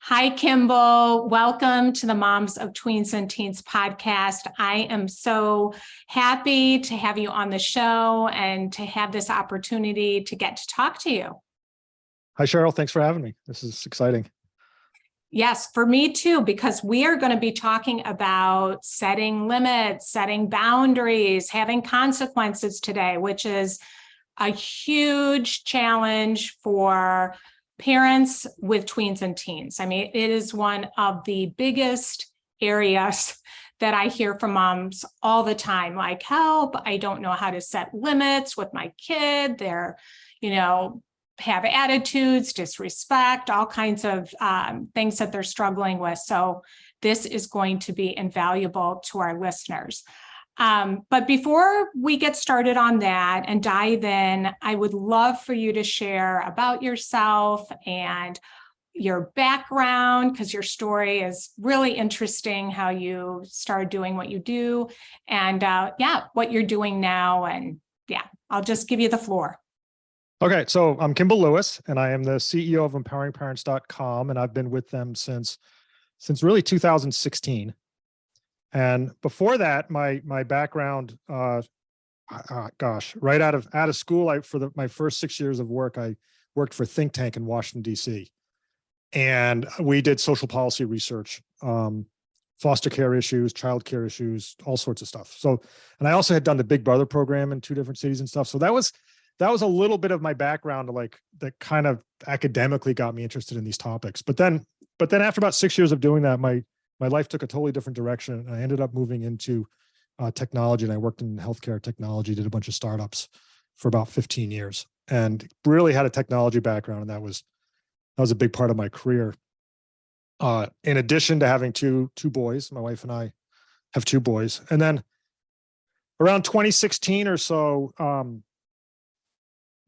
Hi, Kimball. Welcome to the Moms of Tweens and Teens podcast. I am so happy to have you on the show and to have this opportunity to get to talk to you. Hi, Cheryl. Thanks for having me. This is exciting. Yes, for me too, because we are going to be talking about setting limits, setting boundaries, having consequences today, which is a huge challenge for parents with tweens and teens. I mean, it is one of the biggest areas that I hear from moms all the time, like, help, I don't know how to set limits with my kid. They're, have attitudes, disrespect, all kinds of things that they're struggling with. So this is going to be invaluable to our listeners. But before we get started on that and dive in, I would love for you to share about yourself and your background, because your story is really interesting, how you started doing what you do and what you're doing now. And I'll just give you the floor. Okay, so I'm Kimball Lewis, and I am the CEO of EmpoweringParents.com, and I've been with them since really 2016. And before that, my background, right out of school, my first 6 years of work, I worked for a think tank in Washington, D.C. And we did social policy research, foster care issues, child care issues, all sorts of stuff. So, and I also had done the Big Brother program in 2 different cities and stuff. So that was a little bit of my background, that kind of academically got me interested in these topics. But then after about 6 years of doing that, my life took a totally different direction. And I ended up moving into technology, and I worked in healthcare technology, did a bunch of startups for about 15 years, and really had a technology background. And that was a big part of my career. In addition to having two boys, my wife and I have 2 boys. And then around 2016 or so,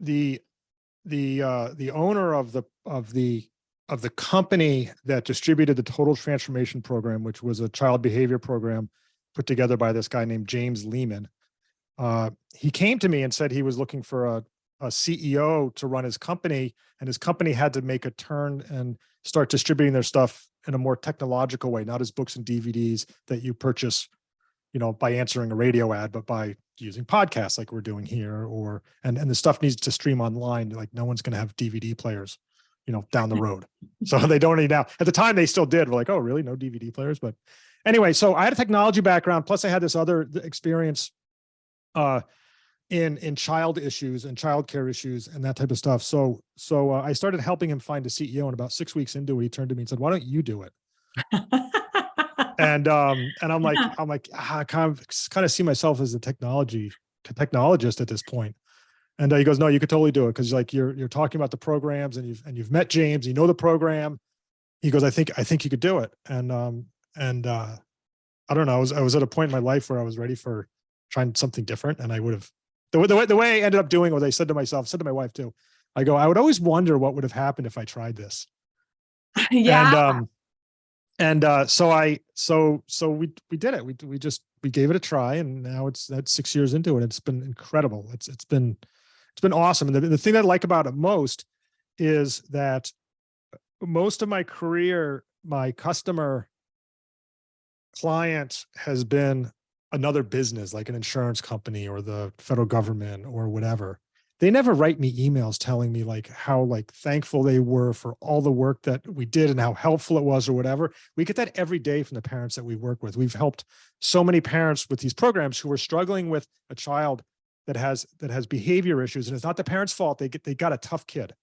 the owner of the company that distributed the Total Transformation Program, which was a child behavior program put together by this guy named James Lehman, he came to me and said he was looking for a CEO to run his company, and his company had to make a turn and start distributing their stuff in a more technological way, not as books and DVDs that you purchase, by answering a radio ad, but by using podcasts like we're doing here, and the stuff needs to stream online. Like no one's going to have DVD players, down the road. So they don't need now. At the time they still did. We're like, oh, really? No DVD players? But anyway, so I had a technology background. Plus I had this other experience in child issues and child care issues and that type of stuff. So I started helping him find a CEO, and about 6 weeks into it, he turned to me and said, why don't you do it? And I'm like, I kind of see myself as a technologist at this point. And he goes, no, you could totally do it. Cause you're talking about the programs, and you've met James, the program. He goes, I think you could do it. And I don't know. I was at a point in my life where I was ready for trying something different. And I would have, the way I ended up doing what I said to myself, said to my wife too, I go, I would always wonder what would have happened if I tried this. Yeah. So we did it. We gave it a try, and now that's 6 years into it. It's been incredible. It's been awesome. And the thing that I like about it most is that most of my career, my customer client has been another business, like an insurance company or the federal government or whatever. They never write me emails telling me how thankful they were for all the work that we did and how helpful it was or whatever. We get that every day from the parents that we work with. We've helped so many parents with these programs who are struggling with a child that has behavior issues, and it's not the parents' fault. They got a tough kid.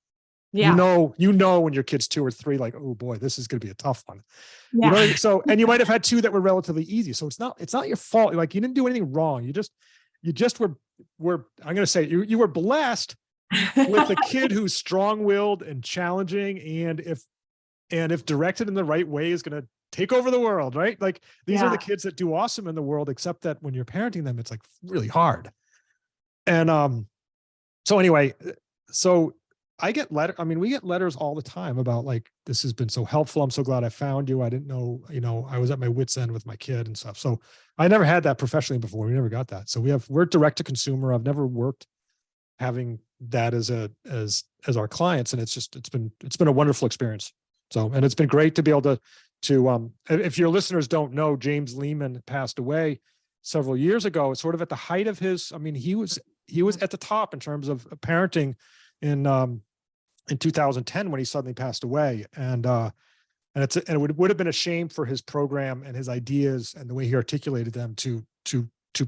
Yeah. You know when your kid's 2 or 3, like, oh boy, this is going to be a tough one. Yeah. So, and you might have had 2 that were relatively easy. So it's not your fault. Like, you didn't do anything wrong. You just were, I'm going to say you were blessed with a kid who's strong-willed and challenging. And if directed in the right way, is going to take over the world, right? Like, these are the kids that do awesome in the world, except that when you're parenting them, it's really hard. And, so anyway, so I get we get letters all the time about this has been so helpful. I'm so glad I found you. I didn't know, I was at my wit's end with my kid and stuff. So I never had that professionally before. We never got that. So we're direct to consumer. I've never worked having that as our clients. And it's been a wonderful experience. So, and it's been great to be able to, if your listeners don't know, James Lehman passed away several years ago. It's sort of at the height of his, I mean, he was at the top in terms of parenting in 2010 when he suddenly passed away. And it would have been a shame for his program and his ideas and the way he articulated them to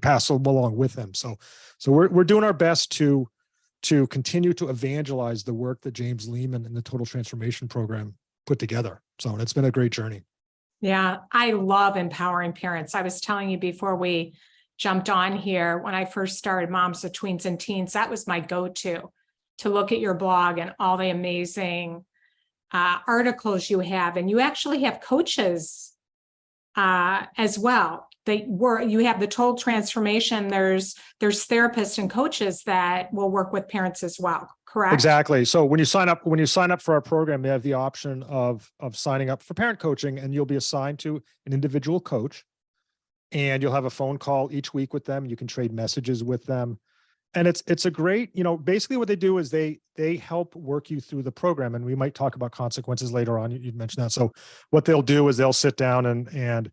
pass along with him. So we're doing our best to continue to evangelize the work that James Lehman and the Total Transformation Program put together. So it's been a great journey. Yeah, I love empowering parents. I was telling you before we jumped on here, when I first started Moms of Tweens and Teens, that was my go-to, to look at your blog and all the amazing articles you have. And you actually have coaches as well. You have the Total Transformation. There's therapists and coaches that will work with parents as well. Correct? Exactly. So when you sign up for our program, you have the option of signing up for parent coaching, and you'll be assigned to an individual coach, and you'll have a phone call each week with them. You can trade messages with them. And it's a great, basically what they do is they help work you through the program. And we might talk about consequences later on. You'd mentioned that. So what they'll do is they'll sit down and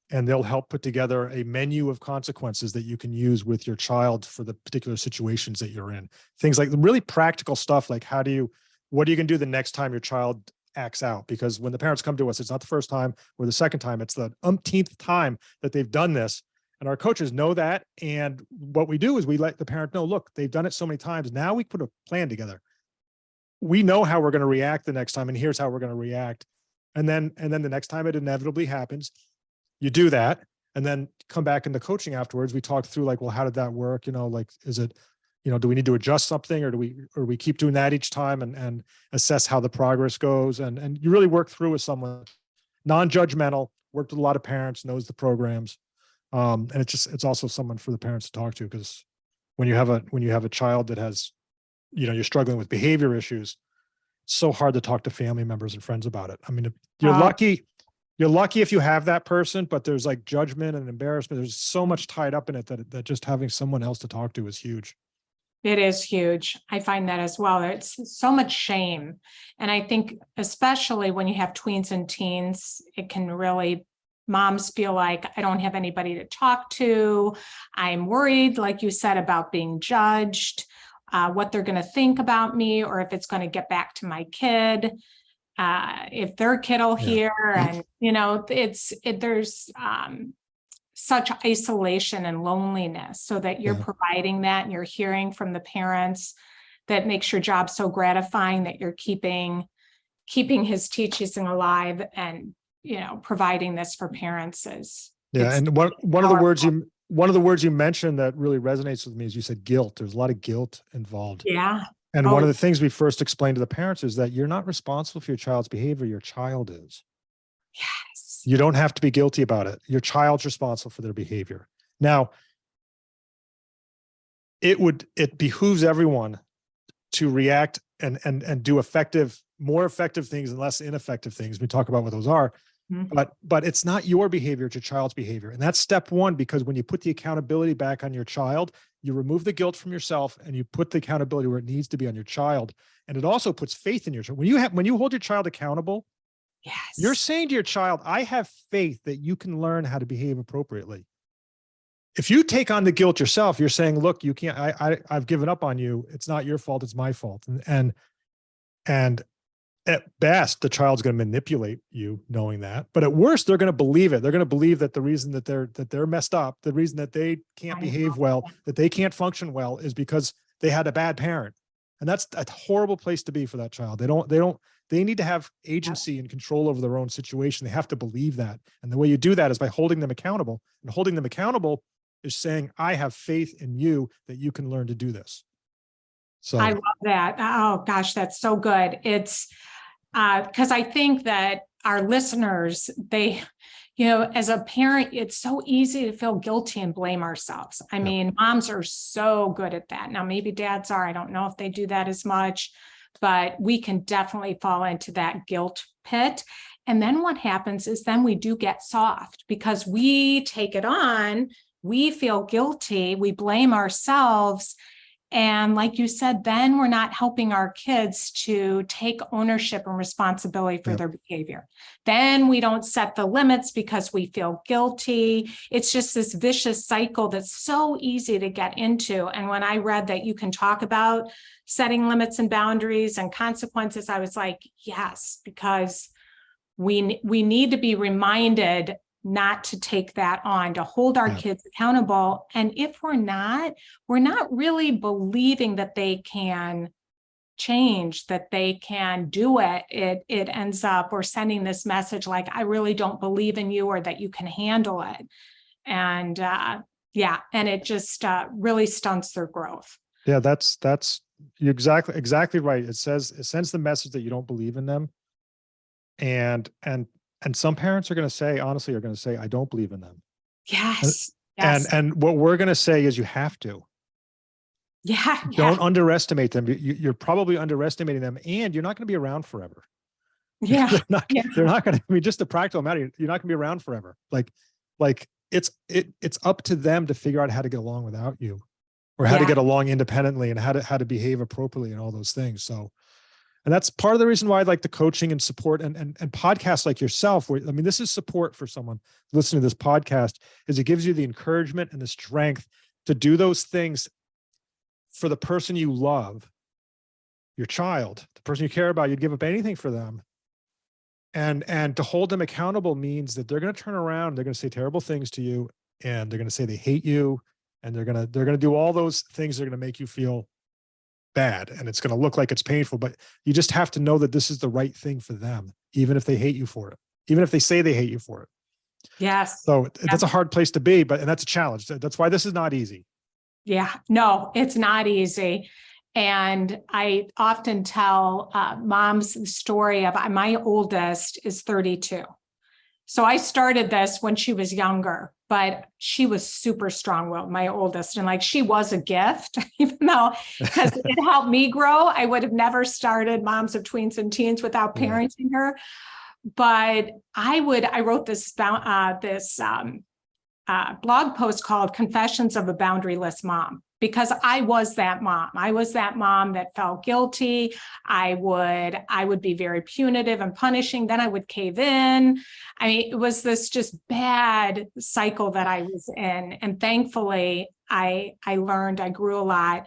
they'll help put together a menu of consequences that you can use with your child for the particular situations that you're in. Things like really practical stuff, like what are you going to do the next time your child acts out? Because when the parents come to us, it's not the first time or the second time, it's the umpteenth time that they've done this. And our coaches know that. And what we do is we let the parent know, look, they've done it so many times. Now we put a plan together. We know how we're going to react the next time, and here's how we're going to react. And then the next time it inevitably happens, you do that, and then come back in the coaching afterwards. We talk through like, well, how did that work? Is it, do we need to adjust something, or do we keep doing that each time and assess how the progress goes? And you really work through with someone non-judgmental, worked with a lot of parents, knows the programs. And it's also someone for the parents to talk to, because when you have a child that has, you're struggling with behavior issues, it's so hard to talk to family members and friends about it. I mean, you're lucky if you have that person, but there's like judgment and embarrassment. There's so much tied up in it that just having someone else to talk to is huge. It is huge. I find that as well. It's so much shame. And I think especially when you have tweens and teens, it can really, moms feel like, I don't have anybody to talk to. I'm worried, like you said, about being judged, what they're going to think about me, or if it's going to get back to my kid, if their kid will hear. And, there's such isolation and loneliness, so that you're providing that and you're hearing from the parents. That makes your job so gratifying, that you're keeping his teaching alive, and providing this for parents is. And one of the words you mentioned that really resonates with me is you said guilt. There's a lot of guilt involved. Yeah. And one of the things we first explained to the parents is that you're not responsible for your child's behavior. Your child is. Yes. You don't have to be guilty about it. Your child's responsible for their behavior. Now, it behooves everyone to react and do more effective things and less ineffective things. We talk about what those are. Mm-hmm. But it's not your behavior, it's your child's behavior. And that's step one, because when you put the accountability back on your child, you remove the guilt from yourself and you put the accountability where it needs to be on your child. And it also puts faith in your child. When you hold your child accountable, yes, you're saying to your child, I have faith that you can learn how to behave appropriately. If you take on the guilt yourself, you're saying, look, you can't, I've given up on you. It's not your fault, it's my fault. And at best, the child's going to manipulate you knowing that, but at worst, they're going to believe it. They're going to believe that the reason that they're messed up, the reason that they can't behave well, that they can't function well, is because they had a bad parent. And that's a horrible place to be for that child. They need to have agency and control over their own situation. They have to believe that. And the way you do that is by holding them accountable. And holding them accountable is saying, I have faith in you that you can learn to do this. So I love that. Oh gosh, that's so good. It's because I think that our listeners, as a parent, it's so easy to feel guilty and blame ourselves. I mean, moms are so good at that. Now, maybe dads are. I don't know if they do that as much, but we can definitely fall into that guilt pit. And then what happens is then we do get soft, because we take it on, we feel guilty, we blame ourselves. And like you said, then we're not helping our kids to take ownership and responsibility for their behavior. Then we don't set the limits because we feel guilty. It's just this vicious cycle that's so easy to get into. And when I read that you can talk about setting limits and boundaries and consequences, I was like, yes, because we need to be reminded not to take that on, to hold our kids accountable. And if we're not really believing that they can change, that they can do it. It ends up, we're sending this message like, I really don't believe in you, or that you can handle it. And and it just really stunts their growth. Yeah, that's you're exactly right. It sends the message that you don't believe in them. And some parents are going to say, honestly, I don't believe in them. Yes. And what we're going to say is you have to. Don't underestimate them. You're probably underestimating them, and you're not going to be around forever. Yeah. They're not going to, I mean, just the practical matter, you're not going to be around forever. Like it's up to them to figure out how to get along without you, or how to get along independently, and how to behave appropriately and all those things. So, and that's part of the reason why I like the coaching and support and podcasts like yourself, where, I mean, this is support for someone listening to this podcast, is it gives you the encouragement and the strength to do those things for the person you love, your child, the person you care about. You'd give up anything for them. And to hold them accountable means that they're going to turn around, they're going to say terrible things to you, and they're going to say they hate you, and they're going to do all those things that are going to make you feel bad, and it's going to look like it's painful, but you just have to know that this is the right thing for them, even if they hate you for it, even if they say they hate you for it. Yes. So that's a hard place to be, and that's a challenge. That's why this is not easy. Yeah, no, it's not easy. And I often tell moms the story of, my oldest is 32. So I started this when she was younger, but she was super strong-willed, my oldest. And like, she was a gift, even though, because it helped me grow. I would have never started Moms of Tweens and Teens without parenting her. But I wrote this blog post called Confessions of a Boundaryless Mom, because I was that mom. I was that mom that felt guilty. I would be very punitive and punishing. Then I would cave in. I mean, it was this just bad cycle that I was in. And thankfully, I learned, I grew a lot.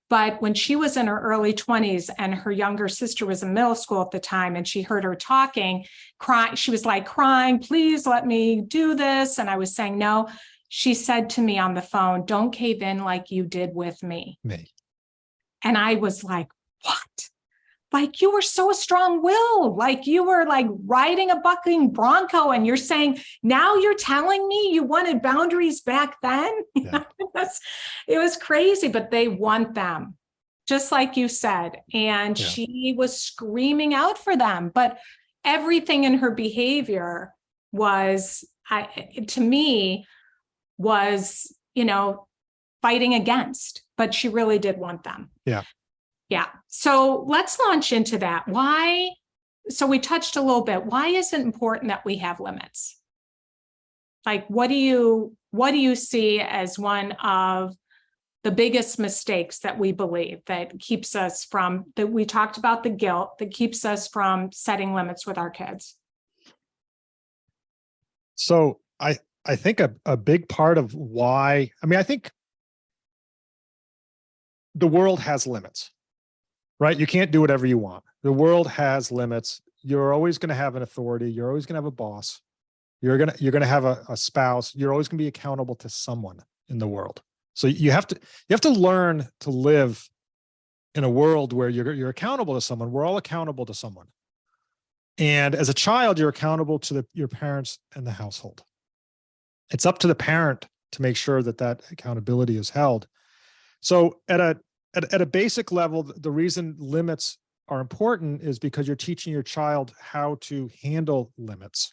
But when she was in her early 20s and her younger sister was in middle school at the time, and she heard her talking, crying, she was like crying, please let me do this. And I was saying, no. She said to me on the phone, don't cave in like you did with me. And I was like, what? Like, you were so strong-willed, like you were like riding a bucking bronco, and you're saying, now you're telling me you wanted boundaries back then? Yeah. It was crazy, but they want them, just like you said. And she was screaming out for them, but everything in her behavior was, to me, was, fighting against, but she really did want them. Yeah. So let's launch into that. Why? So we touched a little bit. Why is it important that we have limits? Like, what do you see as one of the biggest mistakes that we believe that keeps us from, that we talked about, the guilt that keeps us from setting limits with our kids? So I think a big part of why, I think the world has limits, right? You can't do whatever you want. The world has limits. You're always going to have an authority. You're always going to have a boss. You're going to have a spouse. You're always going to be accountable to someone in the world. So you have to learn to live in a world where you're accountable to someone. We're all accountable to someone. And as a child, you're accountable to your parents and the household. It's up to the parent to make sure that accountability is held. So at a basic level, the reason limits are important is because you're teaching your child how to handle limits,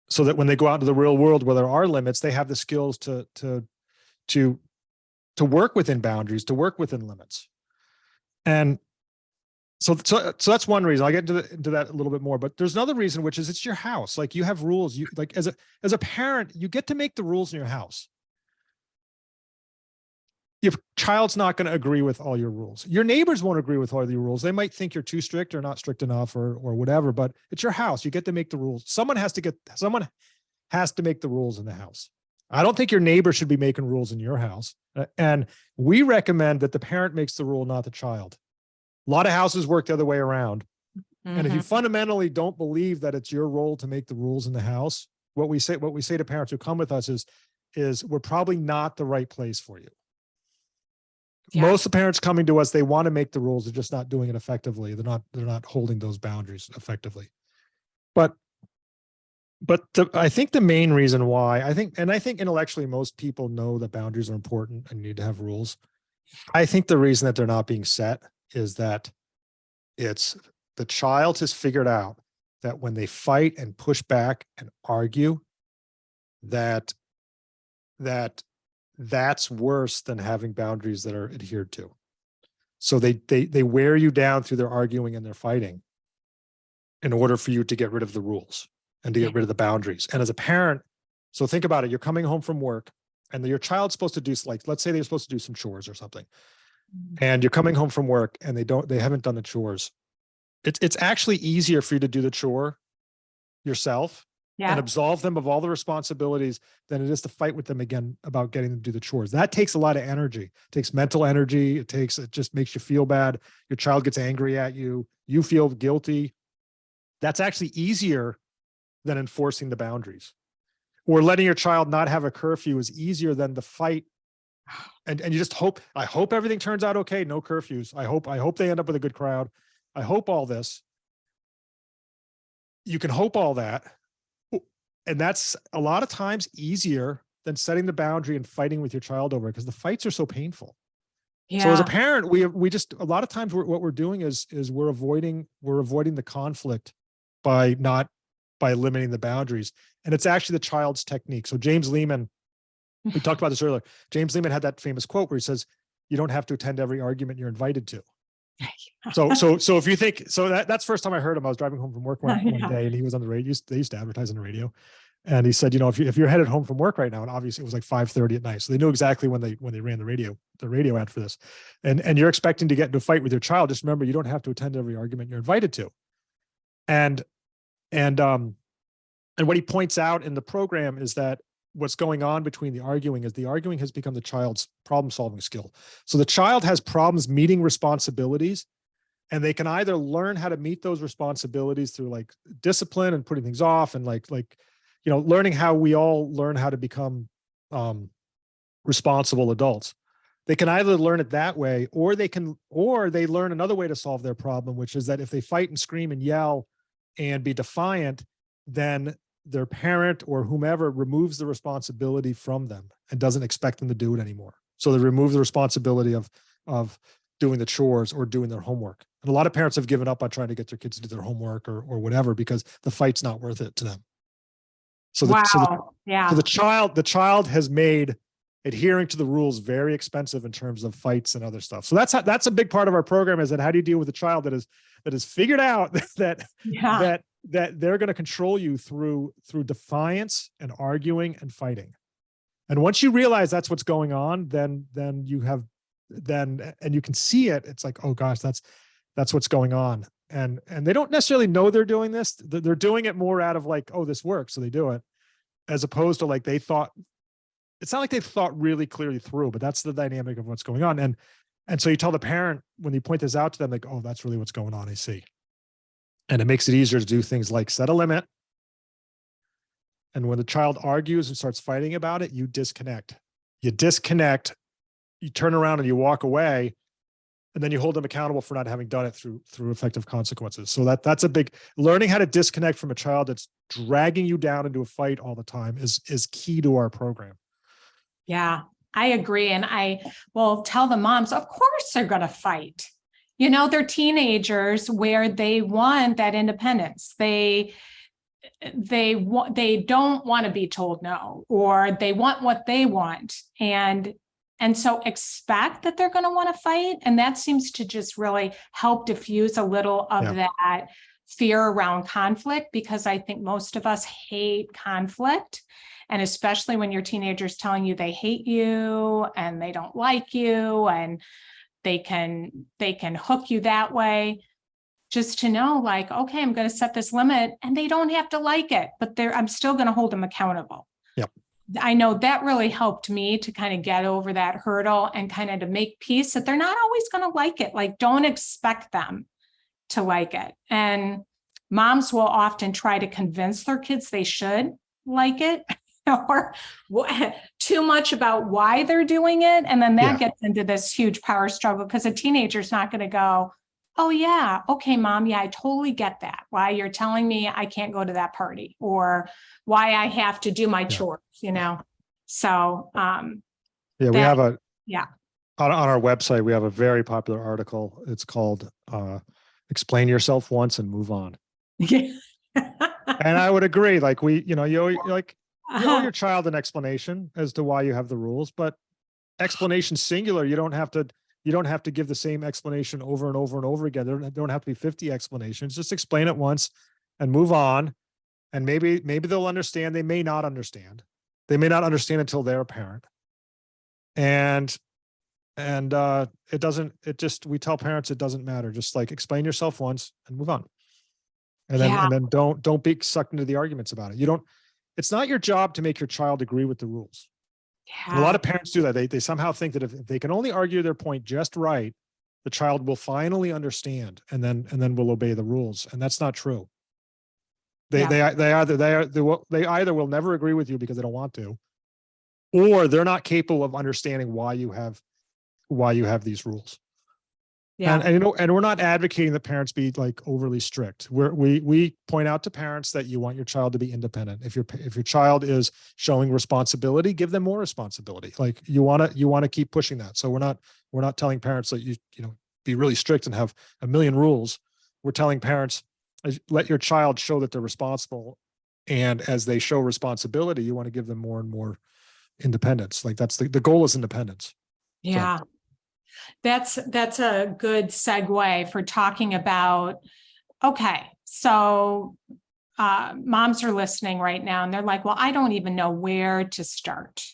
so that when they go out into the real world where there are limits, they have the skills to work within boundaries, to work within limits. And so that's one reason. I'll get into that a little bit more, but there's another reason, which is it's your house. Like, you have rules. You, like, as a parent, you get to make the rules in your house. your child's not going to agree with all your rules. Your neighbors won't agree with all your rules. They might think you're too strict or not strict enough or whatever, but it's your house. You get to make the rules. Someone has to make the rules in the house. I don't think your neighbor should be making rules in your house. And we recommend that the parent makes the rule, not the child. A lot of houses work the other way around. And if you fundamentally don't believe that it's your role to make the rules in the house, what we say to parents who come with us is we're probably not the right place for you. Yeah. Most of the parents coming to us, they want to make the rules. They're just not doing it effectively. They're not holding those boundaries effectively. But I think the main reason why I think intellectually most people know that boundaries are important and need to have rules. I think the reason that they're not being set is that it's the child has figured out that when they fight and push back and argue, that's worse than having boundaries that are adhered to. So they wear you down through their arguing and their fighting in order for you to get rid of the rules and to get rid of the boundaries. And as a parent, so think about it, you're coming home from work and your child's supposed to do, like, let's say they're supposed to do some chores or something. And you're coming home from work and they haven't done the chores. It's actually easier for you to do the chore yourself and absolve them of all the responsibilities than it is to fight with them again about getting them to do the chores. That takes a lot of energy. It takes mental energy. It just makes you feel bad. Your child gets angry at you. You feel guilty. That's actually easier than enforcing the boundaries. Or letting your child not have a curfew is easier than the fight. And you just hope, I hope everything turns out okay. No curfews. I hope they end up with a good crowd. I hope all this. You can hope all that. And that's a lot of times easier than setting the boundary and fighting with your child over it because the fights are so painful. Yeah. So as a parent, we just, a lot of times what we're doing is we're avoiding the conflict by limiting the boundaries. And it's actually the child's technique. So James Lehman, we talked about this earlier. James Lehman had that famous quote where he says, you don't have to attend every argument you're invited to. So if you think, that's the first time I heard him. I was driving home from work one day and he was on the radio. They used to advertise on the radio. And he said, if you're headed home from work right now, and obviously it was like 5:30 at night. So they knew exactly when they ran the radio ad for this. And you're expecting to get into a fight with your child. Just remember, you don't have to attend every argument you're invited to. And what he points out in the program is that what's going on between the arguing is the arguing has become the child's problem-solving skill. So the child has problems meeting responsibilities, and they can either learn how to meet those responsibilities through like discipline and putting things off and like learning how we all learn how to become responsible adults. They can either learn it that way, or they learn another way to solve their problem, which is that if they fight and scream and yell and be defiant, then their parent or whomever removes the responsibility from them and doesn't expect them to do it anymore. So they remove the responsibility of doing the chores or doing their homework. And a lot of parents have given up on trying to get their kids to do their homework or whatever, because the fight's not worth it to them. So the child has made adhering to the rules very expensive in terms of fights and other stuff. So that's a big part of our program, is that how do you deal with a child that has figured out that they're going to control you through defiance and arguing and fighting. And once you realize that's what's going on, then you can see it. It's like, oh gosh, that's what's going on. And they don't necessarily know they're doing this. They're doing it more out of like, oh, this works, so they do it, as opposed to like it's not like they thought really clearly through, but that's the dynamic of what's going on. And so you tell the parent, when you point this out to them, like, oh, that's really what's going on, I see. And it makes it easier to do things like set a limit. And when the child argues and starts fighting about it, you disconnect. You turn around and you walk away, and then you hold them accountable for not having done it through effective consequences. So that's a big, learning how to disconnect from a child that's dragging you down into a fight all the time is key to our program. Yeah, I agree. And I will tell the moms, of course they're going to fight. They're teenagers where they want that independence. They don't want to be told no, or they want what they want. And so expect that they're going to want to fight. And that seems to just really help diffuse a little of that fear around conflict, because I think most of us hate conflict. And especially when your teenager's telling you they hate you and they don't like you and they can hook you that way. Just to know, like, okay, I'm going to set this limit and they don't have to like it, but I'm still going to hold them accountable. Yep. I know that really helped me to kind of get over that hurdle and kind of to make peace that they're not always going to like it. Like, don't expect them to like it. And moms will often try to convince their kids they should like it or too much about why they're doing it. And then that gets into this huge power struggle, because a teenager's not going to go, oh yeah, okay, mom, yeah, I totally get that. Why you're telling me I can't go to that party, or why I have to do my chores, So we have on our website, we have a very popular article. It's called Explain Yourself Once and Move On. Yeah. And I would agree. Like you owe your child an explanation as to why you have the rules, but explanation singular, you don't have to give the same explanation over and over and over again. There don't have to be 50 explanations. Just explain it once and move on. And maybe they'll understand. They may not understand. They may not understand until they're a parent. And we tell parents it doesn't matter. Just like explain yourself once and move on. And then don't be sucked into the arguments about it. It's not your job to make your child agree with the rules. Yeah. A lot of parents do that. They somehow think that if they can only argue their point just right, the child will finally understand and then will obey the rules. And that's not true. They either will never agree with you because they don't want to, or they're not capable of understanding why you have these rules. Yeah. And we're not advocating that parents be like overly strict. We point out to parents that you want your child to be independent. If your child is showing responsibility, give them more responsibility. Like you want to keep pushing that. So we're not telling parents that you be really strict and have a million rules. We're telling parents, let your child show that they're responsible, and as they show responsibility, you want to give them more and more independence. Like that's the goal is independence. Yeah. So. That's a good segue for talking about, okay, so moms are listening right now and they're like, well, I don't even know where to start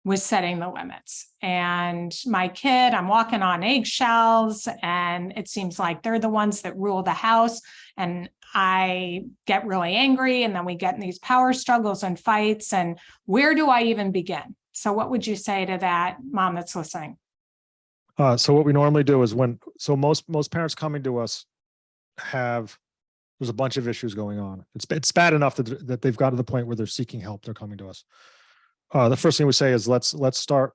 with setting the limits. And my kid, I'm walking on eggshells, and it seems like they're the ones that rule the house. And I get really angry, and then we get in these power struggles and fights. And where do I even begin? So what would you say to that mom that's listening? So what we normally do is most parents coming to us there's a bunch of issues going on. It's bad enough that they've got to the point where they're seeking help. They're coming to us. The first thing we say is let's start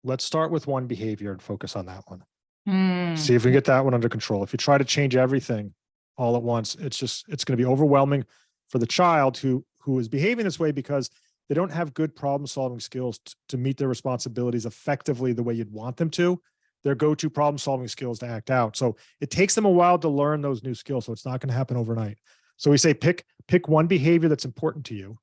with one behavior and focus on that one. See if we get that one under control. If you try to change everything all at once, it's going to be overwhelming for the child who is behaving this way because they don't have good problem solving skills to meet their responsibilities effectively the way you'd want them to. Their go-to problem solving skills to act out. So it takes them a while to learn those new skills. So it's not going to happen overnight. So we say, pick one behavior that's important to you.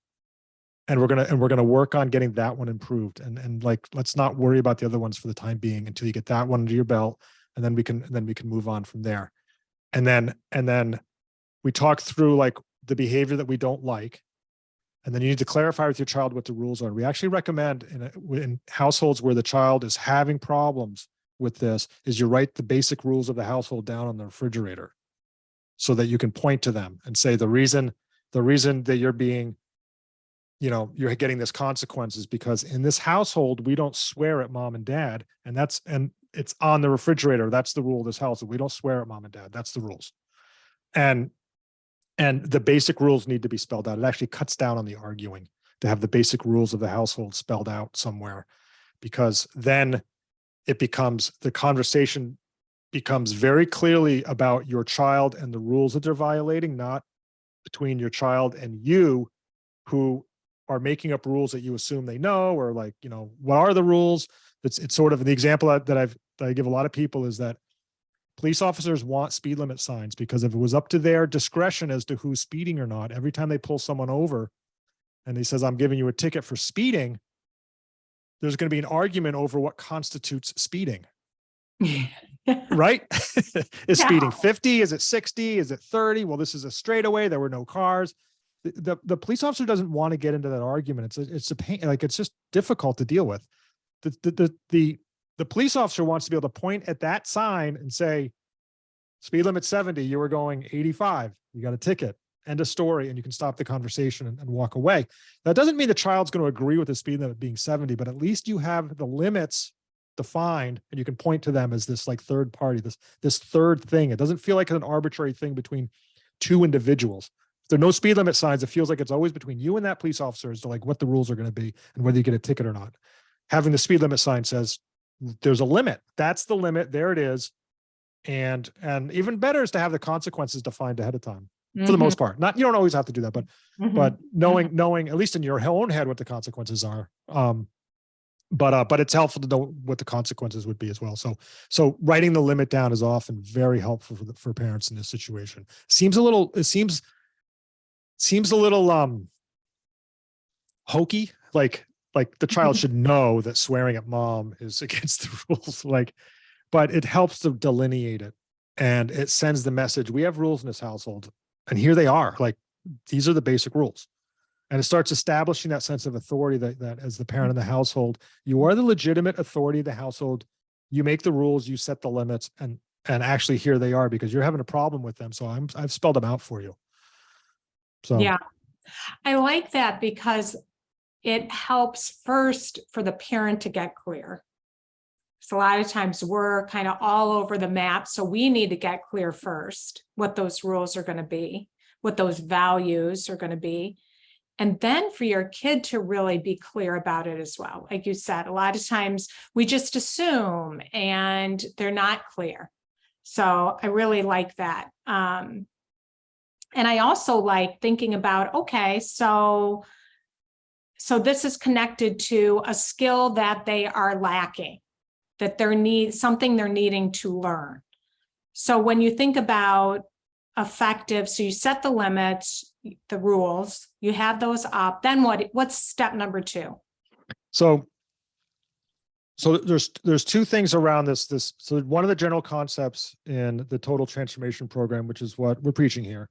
And we're going to work on getting that one improved. And like, let's not worry about the other ones for the time being until you get that one under your belt. And then we can move on from there. And then we talk through like the behavior that we don't like. And then you need to clarify with your child what the rules are. We actually recommend in households where the child is having problems with this is you write the basic rules of the household down on the refrigerator so that you can point to them and say the reason that you're being, you're getting this consequence is because in this household, we don't swear at mom and dad. And it's on the refrigerator. That's the rule of this house. We don't swear at mom and dad. That's the rules. And the basic rules need to be spelled out. It actually cuts down on the arguing to have the basic rules of the household spelled out somewhere, because then the conversation becomes very clearly about your child and the rules that they're violating, not between your child and you who are making up rules that you assume they know, or like, what are the rules? It's sort of the example that I give a lot of people is that police officers want speed limit signs because if it was up to their discretion as to who's speeding or not, every time they pull someone over and he says, I'm giving you a ticket for speeding, there's going to be an argument over what constitutes speeding. right? Is Yeah. speeding 50? Is it 60? Is it 30? Well, this is a straightaway. There were no cars. The police officer doesn't want to get into that argument. It's a pain. Like, it's just difficult to deal with. The police officer wants to be able to point at that sign and say, speed limit 70, you were going 85. You got a ticket. End of story. And you can stop the conversation and walk away. That doesn't mean the child's going to agree with the speed limit being 70, but at least you have the limits defined and you can point to them as this like third party, this third thing. It doesn't feel like an arbitrary thing between two individuals. If there are no speed limit signs, it feels like it's always between you and that police officer as to like what the rules are going to be and whether you get a ticket or not. Having the speed limit sign says there's a limit. That's the limit. There it is. And even better is to have the consequences defined ahead of time for the most part. Not, you don't always have to do that, but knowing at least in your own head what the consequences are. But it's helpful to know what the consequences would be as well. So writing the limit down is often very helpful for parents in this situation. Seems a little hokey, like the child should know that swearing at mom is against the rules, but it helps to delineate it. And it sends the message, we have rules in this household and here they are, like, these are the basic rules. And it starts establishing that sense of authority that as the parent in the household, you are the legitimate authority of the household. You make the rules, you set the limits, and actually here they are because you're having a problem with them. So I've spelled them out for you. So yeah, I like that because it helps first for the parent to get clear. So a lot of times we're kind of all over the map. So we need to get clear first what those rules are going to be, what those values are going to be. And then for your kid to really be clear about it as well. Like you said, a lot of times we just assume and they're not clear. So I really like that. And I also like thinking about, okay, so this is connected to a skill that they are lacking, that something they're needing to learn. So when you think about effective, so you set the limits, the rules, you have those up, then what's step number 2? So there's two things around this. So one of the general concepts in the total transformation program, which is what we're preaching here,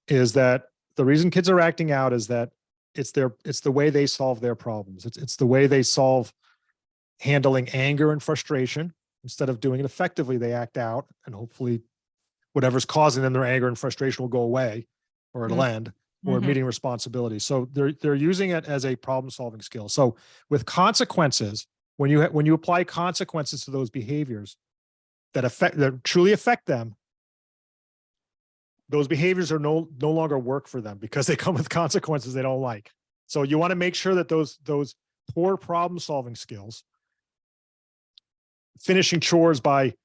is that the reason kids are acting out is that it's the way they solve their problems. It's the way they solve handling anger and frustration. Instead of doing it effectively, they act out, and hopefully whatever's causing them their anger and frustration will go away, or it'll end, or meeting responsibilities. So they're using it as a problem-solving skill. So with consequences, when you apply consequences to those behaviors that truly affect them, those behaviors are no longer work for them because they come with consequences they don't like. So you want to make sure that those poor problem-solving skills, finishing chores by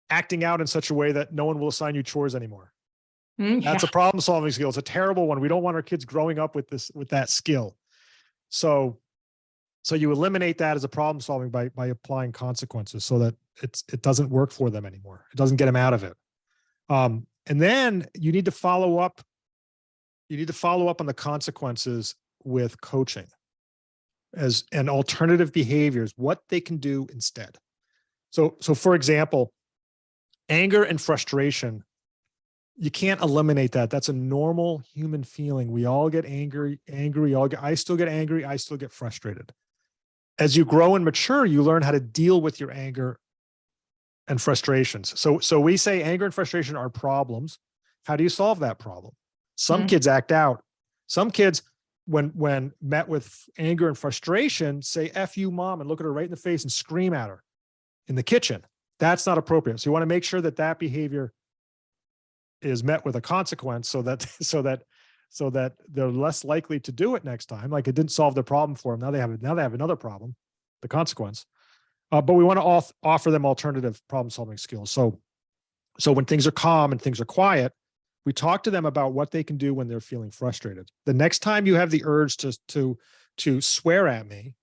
acting out in such a way that no one will assign you chores anymore. That's a problem-solving skill. It's a terrible one. We don't want our kids growing up with that skill. So you eliminate that as a problem-solving by applying consequences so that it doesn't work for them anymore. It doesn't get them out of it. And then you need to follow up. You need to follow up on the consequences with coaching and alternative behaviors, what they can do instead. So for example, anger and frustration, you can't eliminate that. That's a normal human feeling. We all get angry. I still get angry. I still get frustrated. As you grow and mature, you learn how to deal with your anger and frustrations. So we say anger and frustration are problems. How do you solve that problem? Some kids act out. Some kids, when met with anger and frustration, say, F you, mom, and look at her right in the face and scream at her in the kitchen. That's not appropriate. So you want to make sure that behavior is met with a consequence so that they're less likely to do it next time. Like, it didn't solve the problem for them. Now they have another problem, the consequence. But we want to offer them alternative problem-solving skills. So when things are calm and things are quiet, we talk to them about what they can do when they're feeling frustrated. The next time you have the urge to swear at me,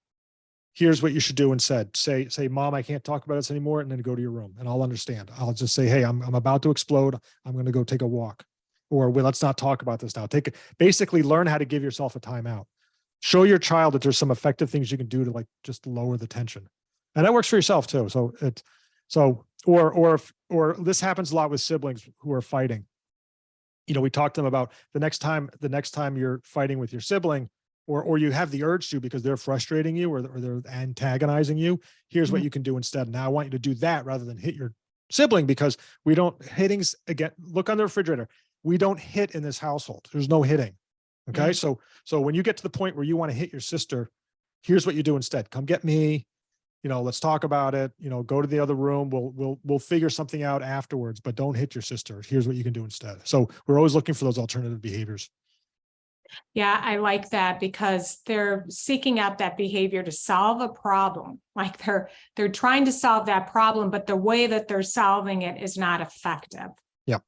here's what you should do instead. Say, Mom, I can't talk about this anymore, and then go to your room, and I'll understand. I'll just say, hey, I'm about to explode. I'm going to go take a walk, or let's not talk about this now. Basically learn how to give yourself a timeout. Show your child that there's some effective things you can do to just lower the tension. And that works for yourself too. So or this happens a lot with siblings who are fighting. We talk to them about the next time you're fighting with your sibling, or you have the urge to because they're frustrating you or they're antagonizing you. Here's what you can do instead. Now I want you to do that rather than hit your sibling, because we don't hittings again. Look on the refrigerator. We don't hit in this household. There's no hitting. Okay. So when you get to the point where you want to hit your sister, here's what you do instead. Come get me. Let's talk about it. Go to the other room. We'll figure something out afterwards, but don't hit your sister. Here's what you can do instead. So we're always looking for those alternative behaviors. Yeah, I like that, because they're seeking out that behavior to solve a problem. Like they're trying to solve that problem, but the way that they're solving it is not effective. Yep.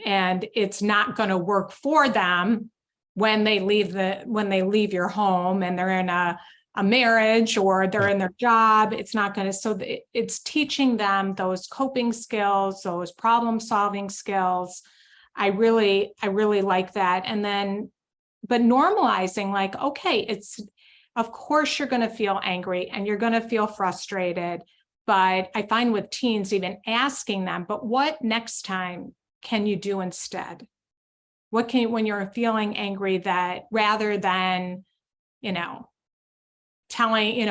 And it's not going to work for them when they leave your home and they're in a marriage or they're in their job. It's not going to, so it's teaching them those coping skills, those problem solving skills. I really like that. And then, but normalizing, like, okay, of course you're going to feel angry and you're going to feel frustrated, but I find with teens, even asking them, but what next time can you do instead? What can you, when you're feeling angry, that rather than,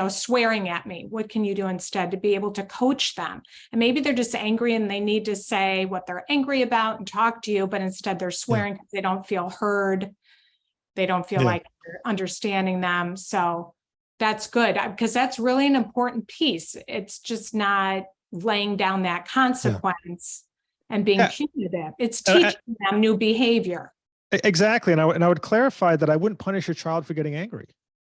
swearing at me, what can you do instead, to be able to coach them? And maybe they're just angry and they need to say what they're angry about and talk to you, but instead they're swearing because they don't feel heard. They don't feel like you're understanding them. So that's good, because that's really an important piece. It's just not laying down that consequence and being punitive. It's teaching them new behavior. Exactly. And I would clarify that I wouldn't punish your child for getting angry.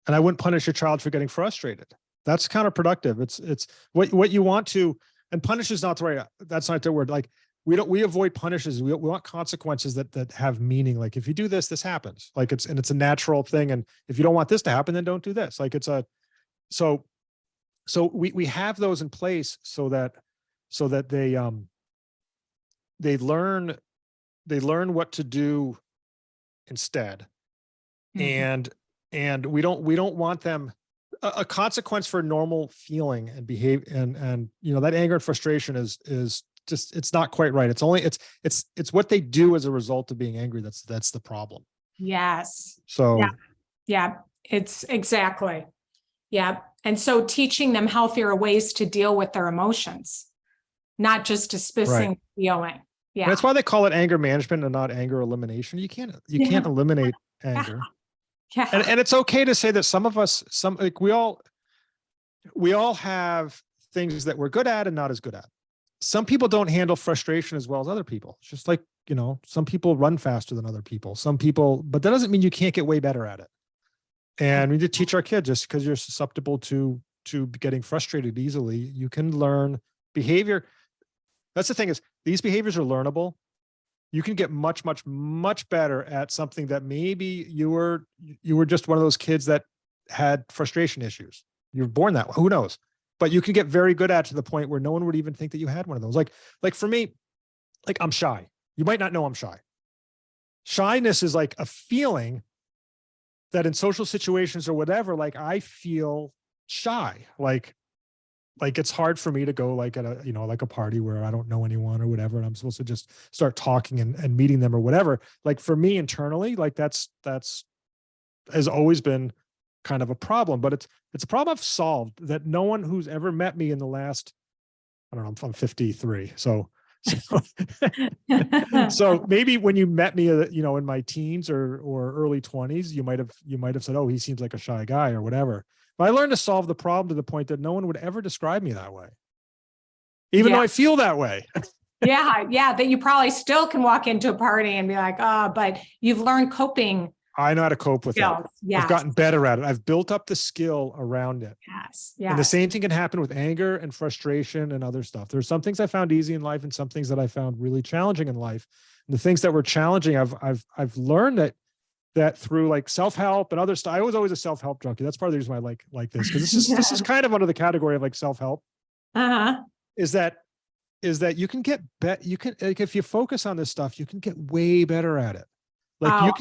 And I wouldn't punish your child for getting frustrated. That's counterproductive. It's what you want to, and punish is not the right, that's not the word. Like we avoid punishes. We want consequences that have meaning. Like if you do this, this happens. Like it's a natural thing. And if you don't want this to happen, then don't do this. Like so we have those in place so that they learn what to do instead. And we don't want them a consequence for normal feeling and behavior. And that anger and frustration is just, it's not quite right. It's what they do as a result of being angry. That's the problem. Yes. So yeah, it's exactly. Yeah. And so teaching them healthier ways to deal with their emotions, not just dismissing feeling. Yeah. And that's why they call it anger management and not anger elimination. You can't eliminate anger. Yeah. And it's okay to say that some of us, we all have things that we're good at and not as good at. Some people don't handle frustration as well as other people. It's just like, some people run faster than other people. But that doesn't mean you can't get way better at it. And we need to teach our kids, just because you're susceptible to getting frustrated easily, you can learn behavior. That's the thing, is these behaviors are learnable. You can get much, much, much better at something that maybe you were just one of those kids that had frustration issues. You were born that way. Who knows? But you can get very good at, to the point where no one would even think that you had one of those. Like for me, like I'm shy. You might not know I'm shy. Shyness is like a feeling that in social situations or whatever, like I feel shy. Like it's hard for me to go like at a party where I don't know anyone or whatever, and I'm supposed to just start talking and meeting them or whatever. Like for me internally, like that's has always been kind of a problem, but it's a problem I've solved, that no one who's ever met me in the last, I don't know, I'm 53. So maybe when you met me, in my teens or early 20s, you might have said, oh, he seems like a shy guy or whatever. But I learned to solve the problem to the point that no one would ever describe me that way, even though I feel that way. Yeah. That you probably still can walk into a party and be like, but you've learned coping. I know how to cope with it. Yes. I've gotten better at it. I've built up the skill around it. Yes. And the same thing can happen with anger and frustration and other stuff. There's some things I found easy in life and some things that I found really challenging in life. And the things that were challenging, I've learned that through like self-help and other stuff. I was always a self-help junkie. That's part of the reason why I like this, because this is kind of under the category of like self-help. Is that you can get like if you focus on this stuff, you can get way better at it. Like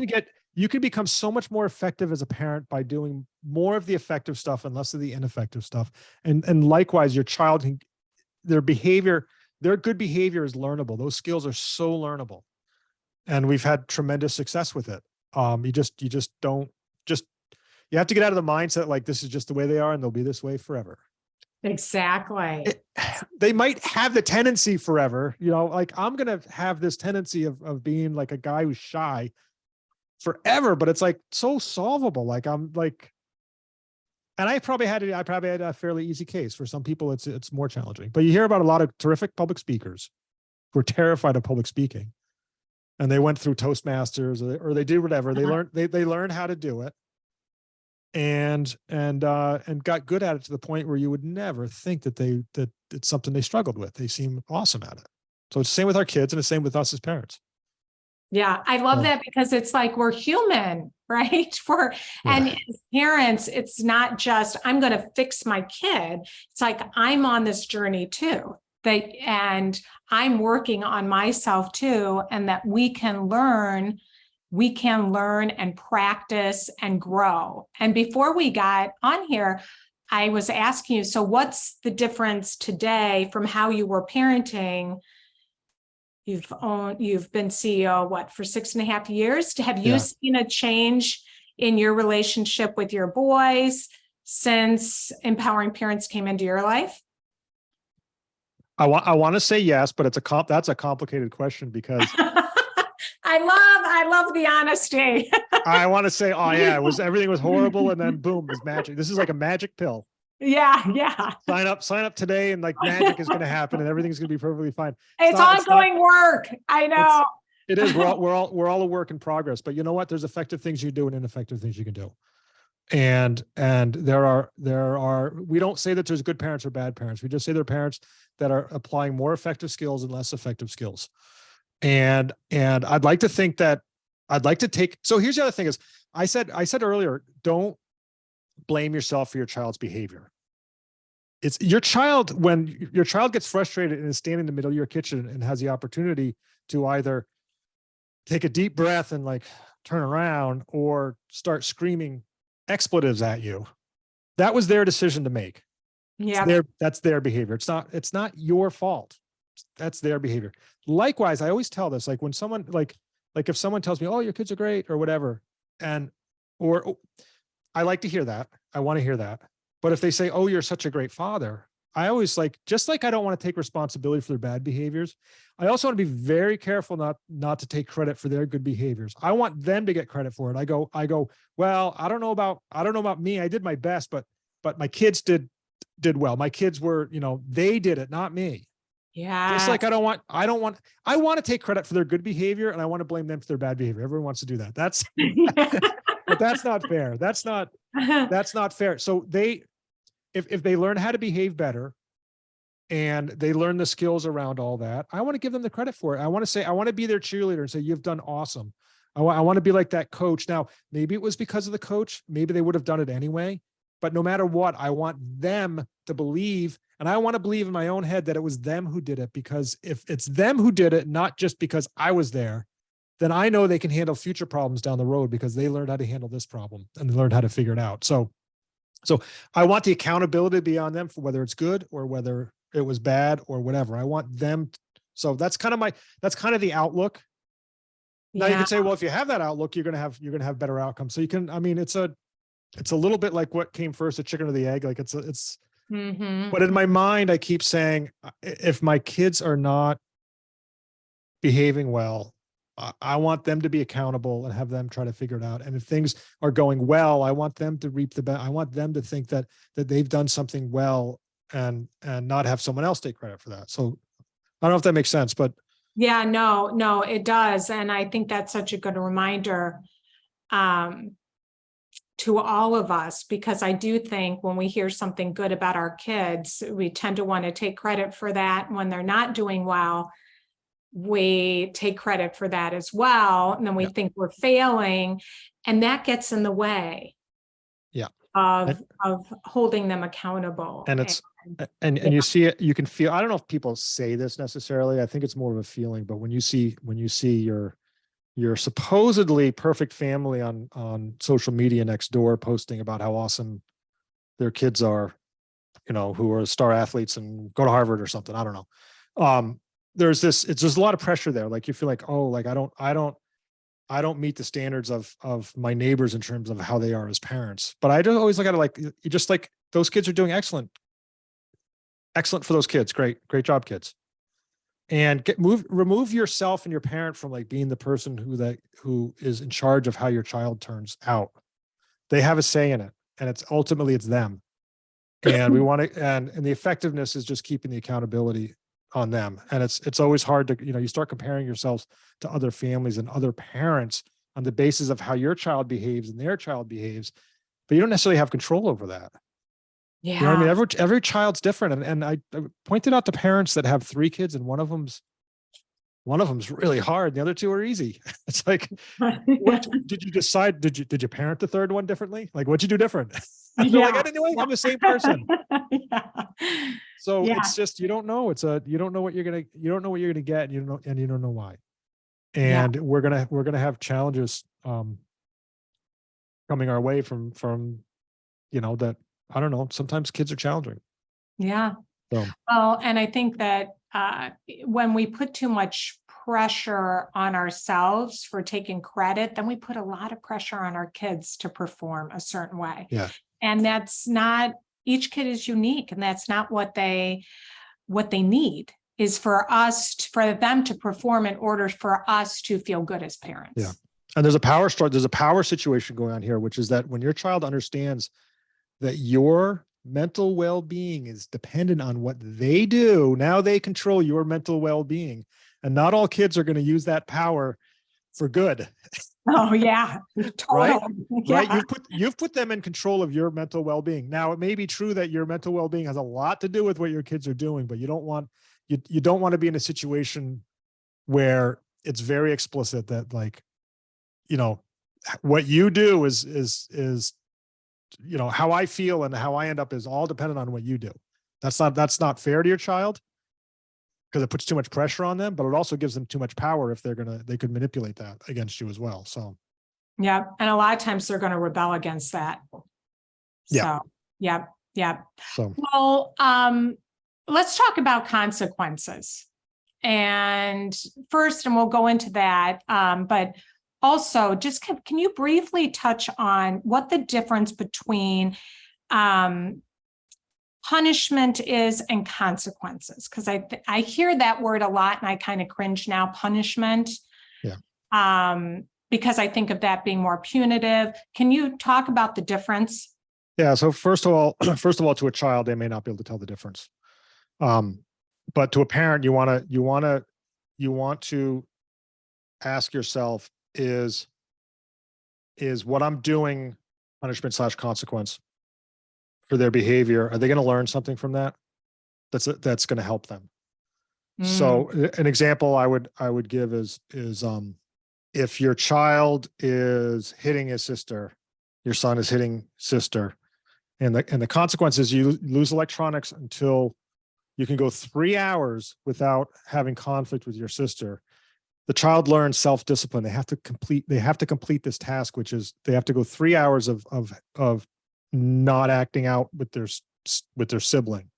you can become so much more effective as a parent by doing more of the effective stuff and less of the ineffective stuff. And likewise, your child their behavior, their good behavior is learnable. Those skills are so learnable. And we've had tremendous success with it. You just don't just, you have to get out of the mindset like this is just the way they are and they'll be this way forever. Exactly. They might have the tendency forever, like I'm going to have this tendency of being like a guy who's shy forever, but it's like so solvable. Like I'm like, and I probably had a fairly easy case. For some people, it's more challenging, but you hear about a lot of terrific public speakers who are terrified of public speaking, and they went through Toastmasters or they do whatever. They learned how to do it, and got good at it to the point where you would never think that it's something they struggled with. They seem awesome at it. So it's the same with our kids and the same with us as parents. Yeah, I love that, because it's like we're human, right? And as parents, it's not just I'm going to fix my kid. It's like I'm on this journey too. And I'm working on myself too, and that we can learn and practice and grow. And before we got on here, I was asking you, so what's the difference today from how you were parenting? You've been CEO, for 6.5 years? Have you seen a change in your relationship with your boys since Empowering Parents came into your life? I want to say yes, but that's a complicated question because I love the honesty. I want to say, oh yeah, everything was horrible, and then boom, it's magic. This is like a magic pill. Yeah. Sign up today, and like magic is going to happen, and everything's going to be perfectly fine. It's ongoing work. I know. It is. We're all a work in progress. But you know what? There's effective things you do and ineffective things you can do. And there are. We don't say that there's good parents or bad parents. We just say they're parents that are applying more effective skills and less effective skills. And I'd like to think that so here's the other thing is I said earlier, don't blame yourself for your child's behavior. It's your child. When your child gets frustrated and is standing in the middle of your kitchen and has the opportunity to either take a deep breath and like turn around or start screaming expletives at you, that was their decision to make. Yeah. That's their behavior. It's not your fault. That's their behavior. Likewise, I always tell this, like when someone like if someone tells me, oh, your kids are great or whatever, or I like to hear that. I want to hear that. But if they say, oh, you're such a great father, I always just like I don't want to take responsibility for their bad behaviors, I also want to be very careful not to take credit for their good behaviors. I want them to get credit for it. I go, well, I don't know about me. I did my best, but my kids did well. My kids were, they did it, not me. Yeah. Just like I want to take credit for their good behavior, and I want to blame them for their bad behavior. Everyone wants to do that. But that's not fair. That's not fair. So if they learn how to behave better and they learn the skills around all that, I want to give them the credit for it. I want to be their cheerleader and say, you've done awesome. I want to be like that coach. Now, maybe it was because of the coach. Maybe they would have done it anyway. But no matter what, I want them to believe, and I want to believe in my own head that it was them who did it, because if it's them who did it, not just because I was there, then I know they can handle future problems down the road because they learned how to handle this problem and they learned how to figure it out. So I want the accountability to be on them for whether it's good or whether it was bad or whatever. I want them. So that's kind of the outlook. Now you can say, well, if you have that outlook, you're going to have better outcomes. So it's a little bit like what came first, the chicken or the egg. Like but in my mind, I keep saying, if my kids are not behaving well, I want them to be accountable and have them try to figure it out. And if things are going well, I want them to reap the benefit. I want them to think that they've done something well and not have someone else take credit for that. So I don't know if that makes sense, but yeah, no, it does. And I think that's such a good reminder to all of us, because I do think when we hear something good about our kids, we tend to want to take credit for that. When they're not doing well, we take credit for that as well. And then we think we're failing, and that gets in the way of holding them accountable. And it's, and you see it, you can feel, I don't know if people say this necessarily. I think it's more of a feeling, but when you see your supposedly perfect family on social media next door posting about how awesome their kids are, who are star athletes and go to Harvard or something. I don't know. There's a lot of pressure there. Like you feel like, oh, like I don't meet the standards of my neighbors in terms of how they are as parents. But I don't always look at it like, you just like those kids are doing excellent for those kids. Great job, kids. And remove yourself and your parent from like being the person who is in charge of how your child turns out. They have a say in it, and it's them. And we want to, and the effectiveness is just keeping the accountability on them. And it's always hard to, you start comparing yourselves to other families and other parents on the basis of how your child behaves and their child behaves, but you don't necessarily have control over that. Yeah. You know what I mean? Every child's different. And I pointed out to parents that have 3 kids, and one of them's really hard. The other 2 are easy. It's like, what did you decide? Did you parent the third one differently? Like, what'd you do different? Yeah. Like, I didn't know I'm the same person. Yeah. So Yeah. it's just, you don't know. You don't know what you're gonna get, and you don't know why. And we're gonna have challenges coming our way from that. I don't know. Sometimes kids are challenging. Yeah. So. Well, and I think that when we put too much pressure on ourselves for taking credit, then we put a lot of pressure on our kids to perform a certain way. Yeah. And that's not, each kid is unique, and that's not what they need is for them to perform in order for us to feel good as parents. Yeah. And there's a power situation going on here, which is that when your child understands that your mental well-being is dependent on what they do, now they control your mental well-being. And not all kids are going to use that power for good. Oh yeah, totally. Right? Yeah. Right. You've put them in control of your mental well-being. Now, it may be true that your mental well-being has a lot to do with what your kids are doing, but you don't want to be in a situation where it's very explicit that, like, what you do is how I feel and how I end up is all dependent on what you do. That's not fair to your child, because it puts too much pressure on them, but it also gives them too much power if they could manipulate that against you as well. So. Yeah. And a lot of times they're going to rebel against that. Yeah. So, yeah. Yeah. So. Well, let's talk about consequences. And first, and we'll go into that, but also just can you briefly touch on what the difference between punishment is and consequences? Because I hear that word a lot and I kind of cringe now, punishment. Yeah. Because I think of that being more punitive. Can you talk about the difference? Yeah. So first of all, to a child, they may not be able to tell the difference. But to a parent, you want to ask yourself, is what I'm doing punishment / consequence for their behavior? Are they going to learn something from that? That's going to help them. So an example I would give is if your child is hitting his sister, your son is hitting sister, and the consequence is you lose electronics until you can go 3 hours without having conflict with your sister. The child learns self-discipline. They have to complete this task, which is they have to go 3 hours of not acting out with their sibling.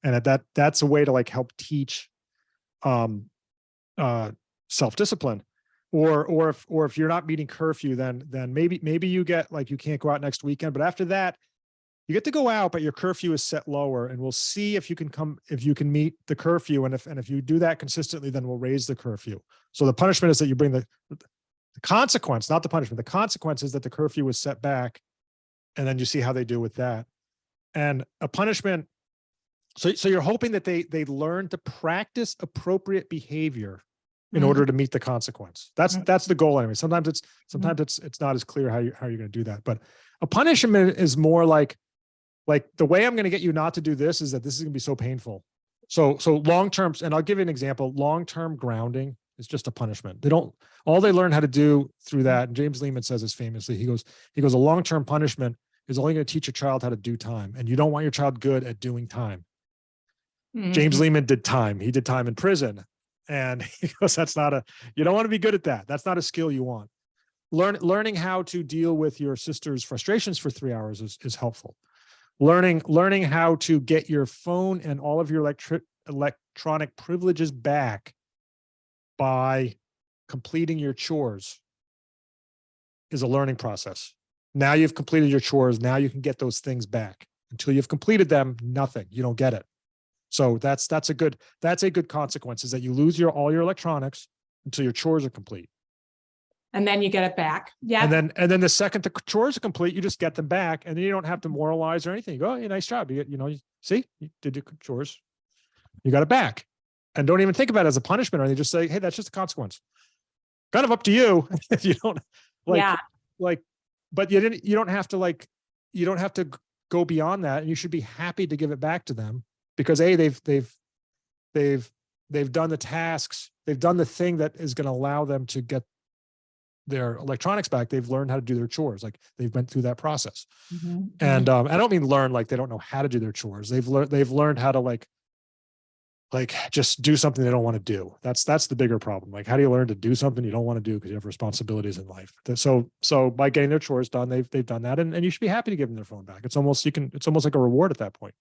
And that's a way to like help teach self-discipline. Or if you're not meeting curfew, then maybe you get, like, you can't go out next weekend, but after that you get to go out, but your curfew is set lower, and we'll see if you can meet the curfew. And if you do that consistently, then we'll raise the curfew. So the punishment is that you bring the consequence, not the punishment. The consequence is that the curfew is set back, and then you see how they do with that. And a punishment. So you're hoping that they learn to practice appropriate behavior in order to meet the consequence. That's the goal anyway. Sometimes it's not as clear how you're going to do that. But a punishment is more like the way I'm going to get you not to do this is that this is going to be so painful. So long-term, and I'll give you an example, long-term grounding is just a punishment. All they learn how to do through that, and James Lehman says this famously, he goes, a long-term punishment is only going to teach a child how to do time. And you don't want your child good at doing time. James Lehman did time. He did time in prison. And he goes, you don't want to be good at that. That's not a skill you want. Learning how to deal with your sister's frustrations for 3 hours is helpful. learning how to get your phone and all of your electronic privileges back by completing your chores is a learning process. Now you've completed your chores. Now you can get those things back. Until you've completed them, nothing. You don't get it. So that's a good consequence, is that you lose all your electronics until your chores are complete. And then you get it back. Yeah. And then the second the chores are complete, you just get them back, and then you don't have to moralize or anything. You go, hey, nice job. You see, you did your chores. You got it back. And don't even think about it as a punishment or anything. Just say, hey, that's just a consequence. Kind of up to you if you don't but you don't have to go beyond that. And you should be happy to give it back to them, because they've done the tasks. They've done the thing that is going to allow them to get their electronics back. They've learned how to do their chores. Like, they've been through that process. Mm-hmm. And I don't mean learn like they don't know how to do their chores. They've learned how to like just do something they don't want to do. That's the bigger problem. Like, how do you learn to do something you don't want to do because you have responsibilities in life? So by getting their chores done, they've done that, and you should be happy to give them their phone back. It's almost like a reward at that point.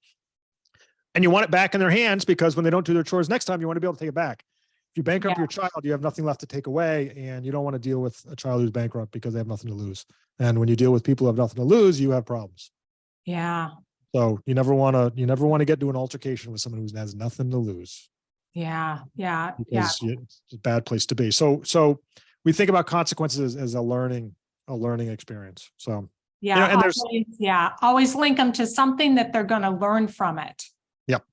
And you want it back in their hands, because when they don't do their chores next time, you want to be able to take it back. If you bankrupt your child, you have nothing left to take away, and you don't want to deal with a child who's bankrupt because they have nothing to lose. And when you deal with people who have nothing to lose, you have problems. Yeah. So you never want to get into an altercation with someone who has nothing to lose. Yeah. Yeah. Because it's a bad place to be. So we think about consequences as a learning experience. So yeah, and always link them to something that they're going to learn from it. Yep.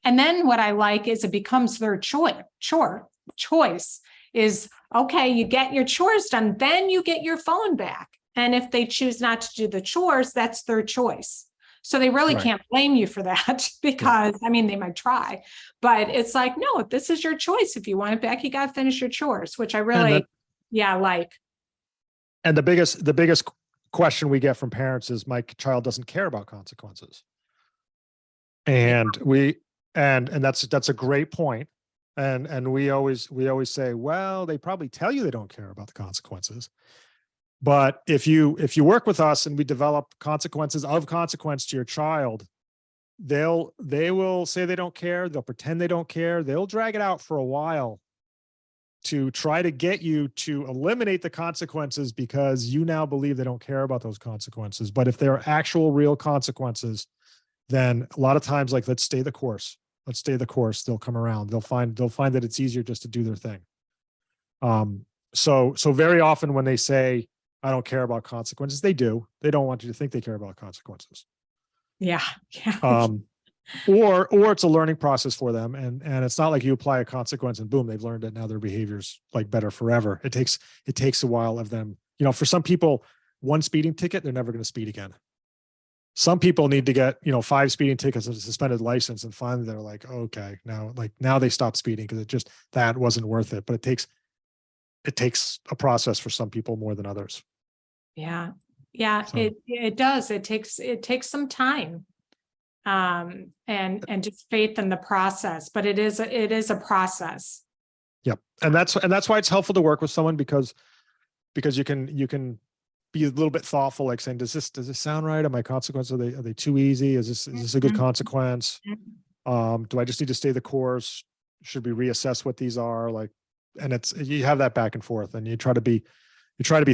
And then what I like is it becomes their choice is, okay, you get your chores done, then you get your phone back. And if they choose not to do the chores, that's their choice. So they really can't blame you for that, because I mean, they might try, but it's like, no, this is your choice. If you want it back, you got to finish your chores, which I really, like. And the biggest question we get from parents is, my child doesn't care about consequences. And that's a great point. And we always say, well, they probably tell you they don't care about the consequences. But if you work with us and we develop consequences of consequence to your child, they will say they don't care. They'll pretend they don't care. They'll drag it out for a while to try to get you to eliminate the consequences, because you now believe they don't care about those consequences. But if there are actual real consequences, then a lot of times, like, let's stay the course. They'll come around. They'll find that it's easier just to do their thing. So very often when they say, I don't care about consequences, they do. They don't want you to think they care about consequences. Yeah. Or it's a learning process for them. And it's not like you apply a consequence and boom, they've learned it. Now their behavior's like better forever. It takes a while of them. For some people, one speeding ticket, they're never going to speed again. Some people need to get, 5 speeding tickets and a suspended license. And finally they're like, okay, now they stop speeding, because that wasn't worth it. But it takes a process for some people more than others. Yeah. So. It does. It takes some time, and just faith in the process, but it is a process. Yep. And that's why it's helpful to work with someone, because you can be a little bit thoughtful, like saying, does this sound right? Are my consequences, are they too easy? Is this a good consequence? Do I just need to stay the course? Should we reassess what these are? Like, and you have that back and forth, and you try to be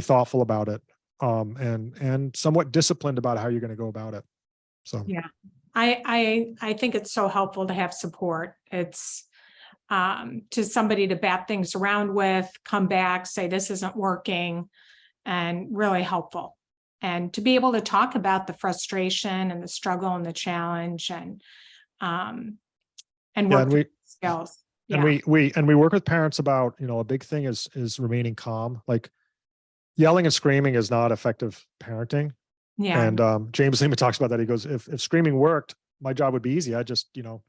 thoughtful about it, and somewhat disciplined about how you're going to go about it. So yeah, I think it's so helpful to have support. It's to somebody to bat things around with, come back, say this isn't working, and really helpful. And to be able to talk about the frustration and the struggle and the challenge, and work skills. And we work with parents about, a big thing is remaining calm. Like, yelling and screaming is not effective parenting. Yeah. And James Lehman talks about that. He goes, if screaming worked, my job would be easy. I just, you'd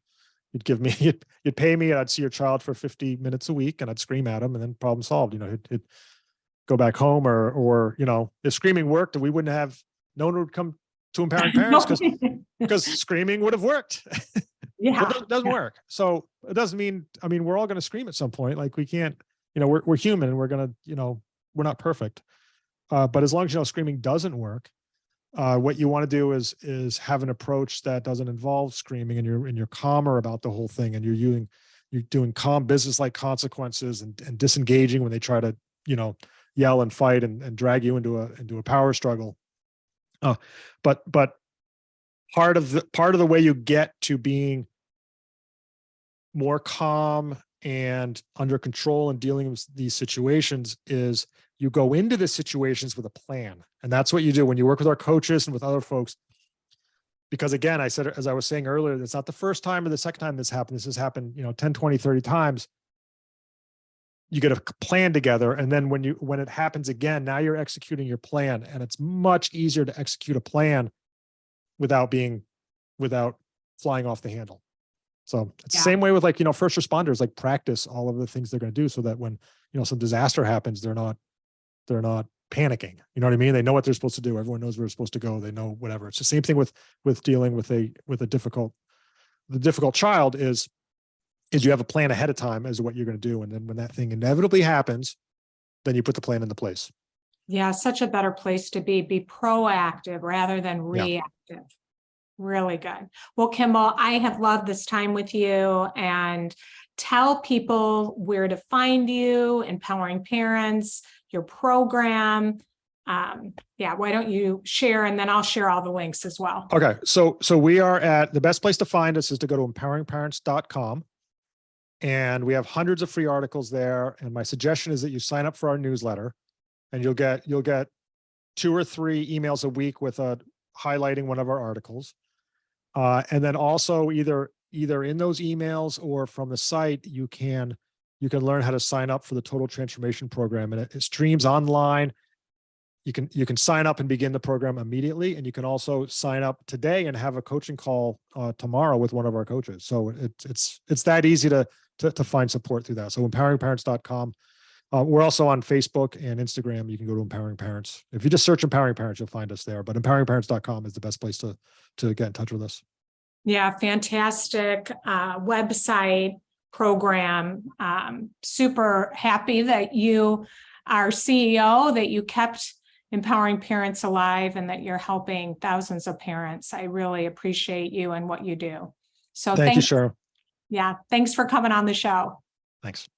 pay me, and I'd see your child for 50 minutes a week, and I'd scream at him, and then problem solved. He'd go back home, or if screaming worked, we wouldn't have, no one would come to empowering parents, because screaming would have worked. Yeah. It doesn't work. So it doesn't mean, we're all going to scream at some point. Like, we can't, we're human, and we're going to, we're not perfect. But as long as, screaming doesn't work, What you want to do is have an approach that doesn't involve screaming, and you're calmer about the whole thing, and you're doing calm business-like consequences and disengaging when they try to, yell and fight and drag you into a power struggle. But part of the way you get to being more calm and under control and dealing with these situations is you go into the situations with a plan. And that's what you do when you work with our coaches and with other folks. Because again, I said, as I was saying earlier, it's not the first time or the second time this happened. This has happened, 10, 20, 30 times. You get a plan together. And then when it happens again, now you're executing your plan, and it's much easier to execute a plan without flying off the handle. So it's the same way with first responders, like practice all of the things they're going to do so that when, some disaster happens, they're not panicking. You know what I mean? They know what they're supposed to do. Everyone knows where they're supposed to go. They know whatever. It's the same thing with dealing with the difficult child is you have a plan ahead of time as to what you're going to do. And then when that thing inevitably happens, then you put the plan into place. Yeah. Such a better place to be proactive rather than reactive. Yeah. Really good. Well, Kimball, I have loved this time with you, and tell people where to find you, Empowering Parents, your program. Why don't you share, and then I'll share all the links as well. Okay. So we are the best place to find us is to go to empoweringparents.com. And we have hundreds of free articles there. And my suggestion is that you sign up for our newsletter, and you'll get 2 or 3 emails a week with highlighting one of our articles. And then also either in those emails or from the site, you can learn how to sign up for the Total Transformation Program, and it streams online. You can sign up and begin the program immediately, and you can also sign up today and have a coaching call tomorrow with one of our coaches. So it's that easy to find support through that. So empoweringparents.com. We're also on Facebook and Instagram. You can go to Empowering Parents. If you just search Empowering Parents, you'll find us there. But empoweringparents.com is the best place to get in touch with us. Yeah, fantastic website, program. Super happy that you are CEO, that you kept Empowering Parents alive, and that you're helping thousands of parents. I really appreciate you and what you do. So thank you, Cheryl. Yeah, thanks for coming on the show. Thanks.